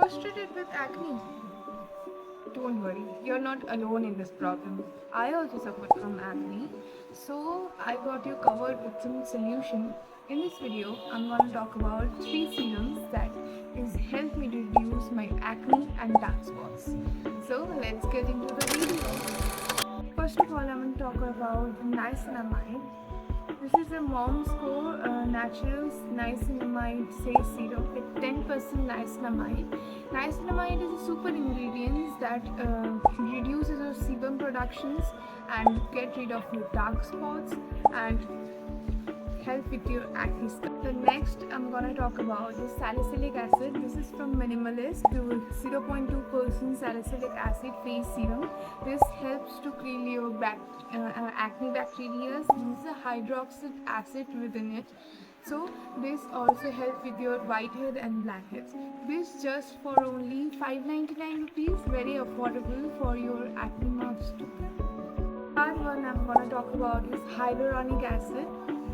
frustrated with acne? Don't worry, you're not alone in this problem. I also suffered from acne, so I got you covered with some solution. In this video, I'm going to talk about 3 serums that is help me reduce my acne and dark spots. So let's get into the video. First of all, I'm going to talk about niacinamide. This is a Mom's Co Naturals Niacinamide Face Serum with 10% niacinamide. Niacinamide is a super ingredient that reduces your sebum productions and get rid of your dark spots and help with your acne scar. The next I'm gonna talk about is salicylic acid. This is from Minimalist, 0.2% salicylic acid face serum. This helps to kill your acne bacteria. This is a hydroxy acid within it. So this also helps with your whitehead and blackheads. This just for only 599 rupees, very affordable for your acne marks too. Third one I'm gonna talk about is hyaluronic acid.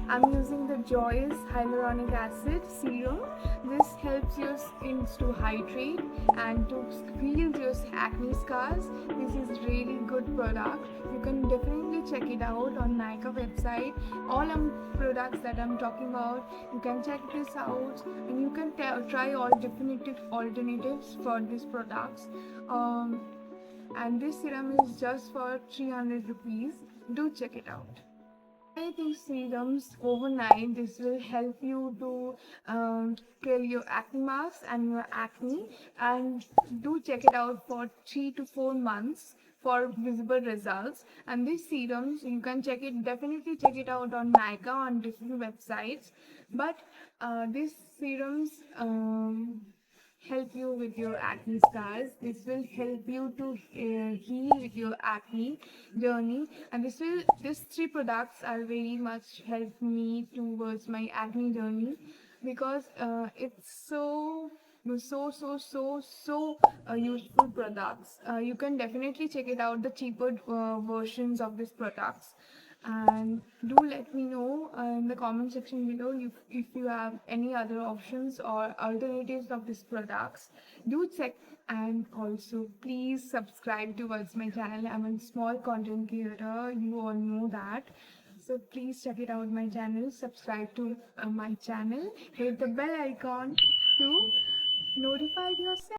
I'm using the Joyous Hyaluronic Acid Serum. This helps your skin to hydrate and to heal your acne scars. This is really good product. You can definitely check it out on Nykaa website. All products that I'm talking about, you can check this out and you can try all definitive alternatives for these products. And this serum is just for 300 rupees. Do check it out. I think serums overnight, this will help you to kill your acne marks and your acne, and do check it out for 3 to 4 months for visible results. And these serums you can definitely check it out on Nykaa on different websites, but these serums help you with your acne scars. This will help you to heal with your acne journey, and these 3 products are very much helped me towards my acne journey, because it's so useful products. You can definitely check it out, the cheaper versions of these products, and do let me know in the comment section below if you have any other options or alternatives of these products. Do check, and also please subscribe towards my channel. I'm a small content creator, you all know that. So please check it out my channel, subscribe to my channel, hit the bell icon to notify yourself.